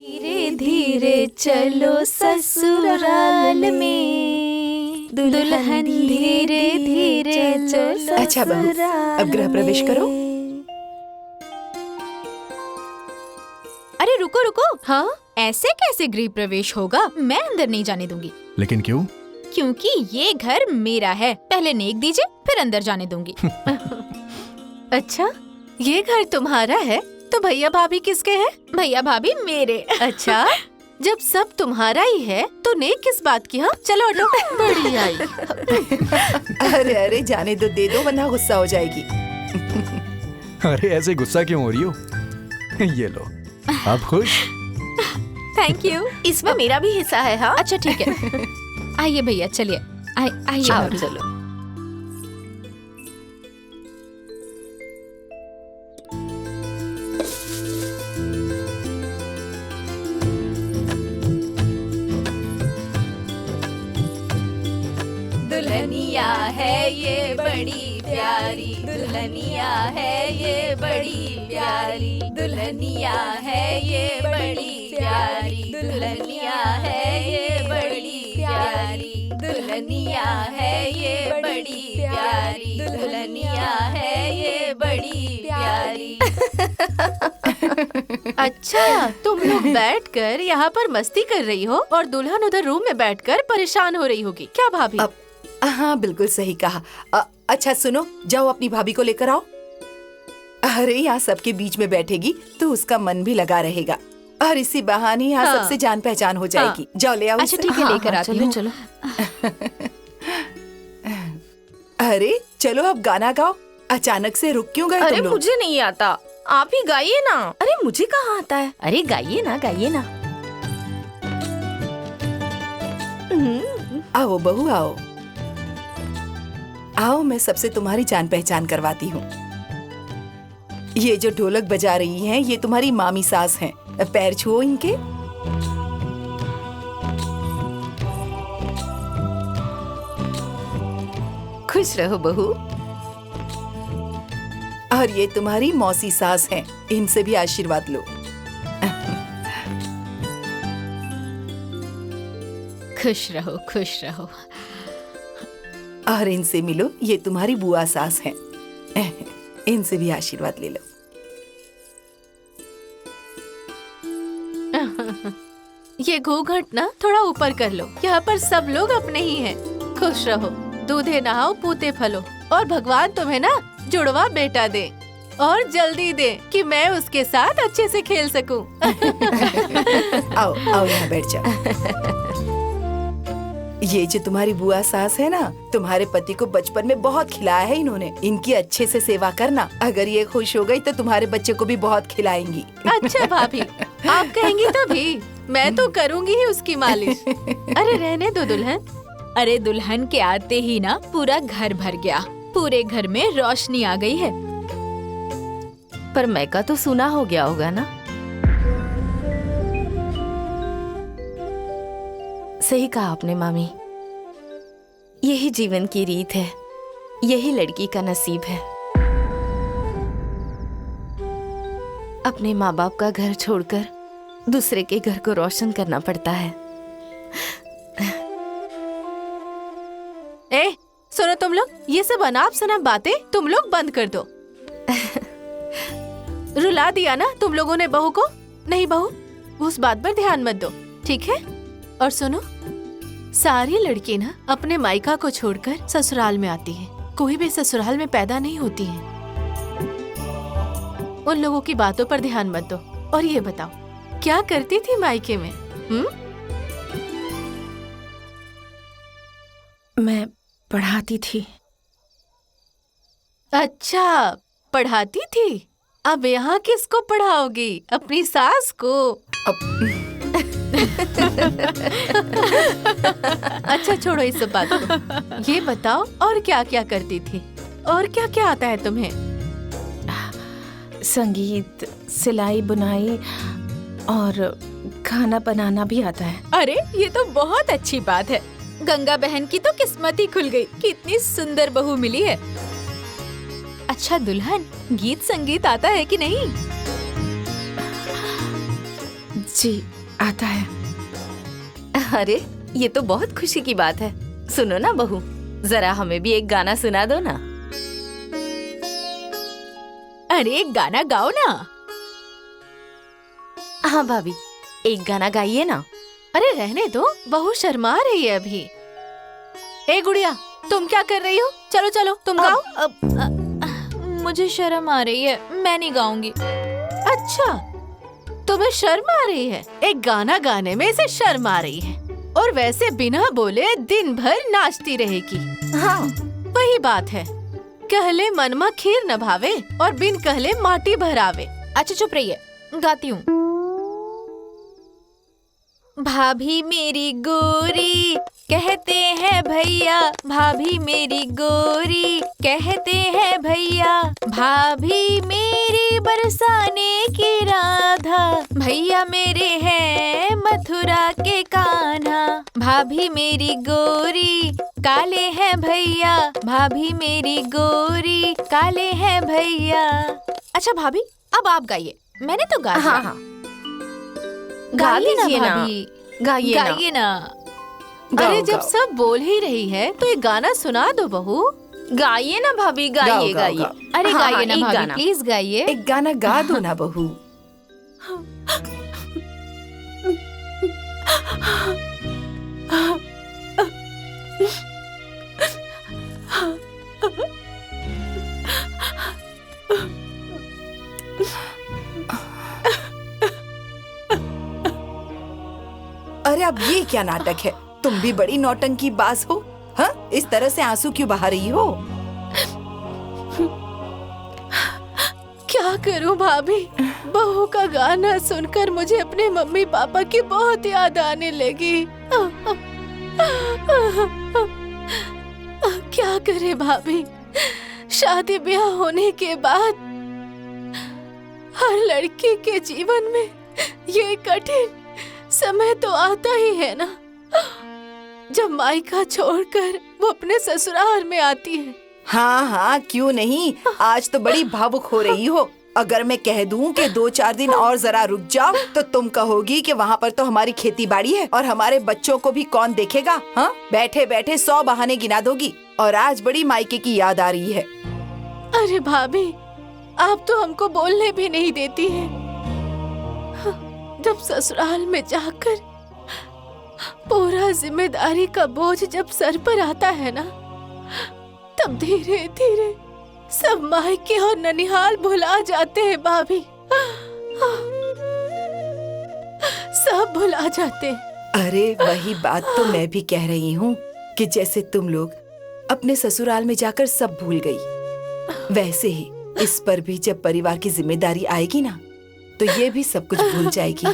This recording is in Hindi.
धीरे धीरे चलो ससुराल में, दुल्हन धीरे धीरे चलो। अच्छा बहू, अब गृह प्रवेश करो। अरे रुको रुको, हाँ ऐसे कैसे गृह प्रवेश होगा? मैं अंदर नहीं जाने दूंगी। लेकिन क्यों? क्योंकि ये घर मेरा है। पहले नेक दीजिए, फिर अंदर जाने दूंगी। अच्छा, ये घर तुम्हारा है तो भैया भाभी किसके हैं? भैया भाभी मेरे। अच्छा, जब सब तुम्हारा ही है तो नेक किस बात की? हाँ चलो हटो। बड़ी आई। अरे अरे जाने दो, दे दो वरना गुस्सा हो जाएगी। अरे ऐसे गुस्सा क्यों हो रही हो? ये लो, आप खुश? Thank you. इसमें मेरा भी हिस्सा है। हाँ अच्छा ठीक है। आइए भैया, चलिए आइए। आओ चलो। दुल्हनिया है ये बड़ी प्यारी, दुल्हनिया है ये बड़ी प्यारी, दुल्हनिया है ये बड़ी प्यारी, दुल्हनिया है ये बड़ी प्यारी, दुल्हनिया है ये बड़ी प्यारी, दुल्हनिया है ये बड़ी प्यारी। अच्छा, तुम लोग बैठकर यहाँ पर मस्ती कर रही हो और दुल्हन उधर रूम में बैठकर परेशान हो रही होगी, क्या भाभी? हाँ बिल्कुल सही कहा। अच्छा सुनो, जाओ अपनी भाभी को लेकर आओ। अरे यहाँ सबके बीच में बैठेगी तो उसका मन भी लगा रहेगा और इसी बहाने यहाँ हाँ। सबसे जान पहचान हो जाएगी। जाओ ले आओ अच्छा इसे। ठीक है, लेकर आती हूँ। चलो। अरे चलो अब गाना गाओ। अचानक से रुक क्यों गए अरे तुम लोग? मुझे नहीं आता, आप ही गाइए ना। अरे मुझे कहाँ आता है? अरे गाइए ना, गाइए ना। आओ बहू आओ, आओ मैं सबसे तुम्हारी जान पहचान करवाती हूँ। ये जो ढोलक बजा रही हैं, ये तुम्हारी मामी सास हैं। पैर छुओ इनके। खुश रहो बहू। और ये तुम्हारी मौसी सास हैं, इनसे भी आशीर्वाद लो। खुश रहो, खुश रहो। और इनसे मिलो, ये तुम्हारी बुआ सास हैं। इनसे भी आशीर्वाद ले लो। ये घूंघट ना थोड़ा ऊपर कर लो, यहाँ पर सब लोग अपने ही हैं। खुश रहो, दूधे नहाओ पूते फलो और भगवान तुम्हें ना जुड़वा बेटा दे और जल्दी दे कि मैं उसके साथ अच्छे से खेल सकूं। आओ आओ यहाँ बैठ जाओ। ये जो तुम्हारी बुआ सास है ना, तुम्हारे पति को बचपन में बहुत खिलाया है इन्होंने। इनकी अच्छे से सेवा करना। अगर ये खुश हो गई तो तुम्हारे बच्चे को भी बहुत खिलाएंगी। अच्छा भाभी, आप कहेंगी तभी, मैं तो करूंगी ही उसकी मालिश। अरे रहने दो दुल्हन। अरे दुल्हन के आते ही ना पूरा घर भर गया, पूरे घर में रोशनी आ गई है। पर मैका तो सुना हो गया होगा ना। सही कहा आपने मामी, यही जीवन की रीत है, यही लड़की का नसीब है। अपने माँ बाप का घर छोड़कर दूसरे के घर को रोशन करना पड़ता है। ए सुनो तुम लोग, ये सब अनाप शनाप बातें तुम लोग बंद कर दो। रुला दिया ना तुम लोगों ने बहू को? नहीं बहू, उस बात पर ध्यान मत दो, ठीक है? और सुनो, सारी लड़की ना अपने मायका को छोड़कर ससुराल में आती हैं। कोई भी ससुराल में पैदा नहीं होती है। उन लोगों की बातों पर ध्यान मत दो। और ये बताओ, क्या करती थी मायके में? मैं पढ़ाती थी। अच्छा, पढ़ाती थी। अब यहाँ किसको पढ़ाओगी? अपनी सास को? अच्छा छोड़ो इस सब बात को। ये बताओ और क्या क्या करती थी और क्या क्या आता है तुम्हें? संगीत, सिलाई बुनाई और खाना बनाना भी आता है। अरे ये तो बहुत अच्छी बात है। गंगा बहन की तो किस्मत ही खुल गई, कितनी सुंदर बहू मिली है। अच्छा दुल्हन, गीत संगीत आता है कि नहीं? जी आता है। अरे ये तो बहुत खुशी की बात है। सुनो ना बहू, जरा हमें भी एक गाना सुना दो ना। अरे एक गाना गाओ ना। हाँ भाभी, एक गाना गाइए ना। अरे रहने दो, बहू शर्मा रही है अभी। ए गुड़िया, तुम क्या कर रही हो? चलो चलो तुम गाओ। मुझे शर्म आ रही है, मैं नहीं गाऊंगी। अच्छा, तुम्हें शर्म आ रही है? एक गाना गाने में इसे शर्म आ रही है, और वैसे बिना बोले दिन भर नाचती रहेगी। हाँ वही बात है, कहले मनमा खीर न भावे और बिन कहले माटी भरावे। अच्छा चुप रहिए, गाती हूँ। भाभी मेरी गोरी कहते हैं भैया, भाभी मेरी गोरी कहते हैं भैया, भाभी मेरी बरसाने की राधा, भैया मेरे हैं मथुरा के कान्हा, भाभी मेरी गोरी काले हैं भैया, भाभी मेरी गोरी काले हैं भैया। अच्छा भाभी, अब आप गाइए, मैंने तो गा दिया। हाँ हाँ, गा गाइए ना दीजिए ना, भाभी, गाइए ना। गाइए ना। अरे गाओ, जब गाओ। सब बोल ही रही है तो एक गाना सुना दो बहू। गाइए ना भाभी, गाइए गाओ, गाइए। गाओ। अरे हाँ, गाइए ना एक भाभी, गाना। प्लीज गाइए। एक गाना गा दो ना बहू। अरे अब ये क्या नाटक है? तुम भी बड़ी नौटंकी बाज हो। हाँ, इस तरह से आंसू क्यों बहा रही हो? क्या करूं भाभी, बहू का गाना सुनकर मुझे अपने मम्मी पापा की बहुत याद आने लगी। क्या करे भाभी, शादी ब्याह होने के बाद हर लड़की के जीवन में ये कठिन समय तो आता ही है ना, जब मायका छोड़कर वो अपने ससुराल में आती है। हाँ हाँ, क्यों नहीं। आज तो बड़ी भावुक हो रही हो। अगर मैं कह दूं कि 2-4 दिन और जरा रुक जाओ तो तुम कहोगी कि वहाँ पर तो हमारी खेती बाड़ी है और हमारे बच्चों को भी कौन देखेगा। हाँ, बैठे बैठे 100 बहाने गिना दोगी और आज बड़ी मायके की याद आ रही है। अरे भाभी, आप तो हमको बोलने भी नहीं देती हैं। जब ससुराल में जाकर पूरा जिम्मेदारी का बोझ जब सर पर आता है ना, तब धीरे धीरे सब मायके और ननिहाल भुला जाते हैं भाभी। सब भुला जाते हैं। अरे वही बात तो मैं भी कह रही हूँ कि जैसे तुम लोग अपने ससुराल में जाकर सब भूल गई, वैसे ही इस पर भी जब परिवार की जिम्मेदारी आएगी ना, तो ये भी सब कुछ भूल जाएगी।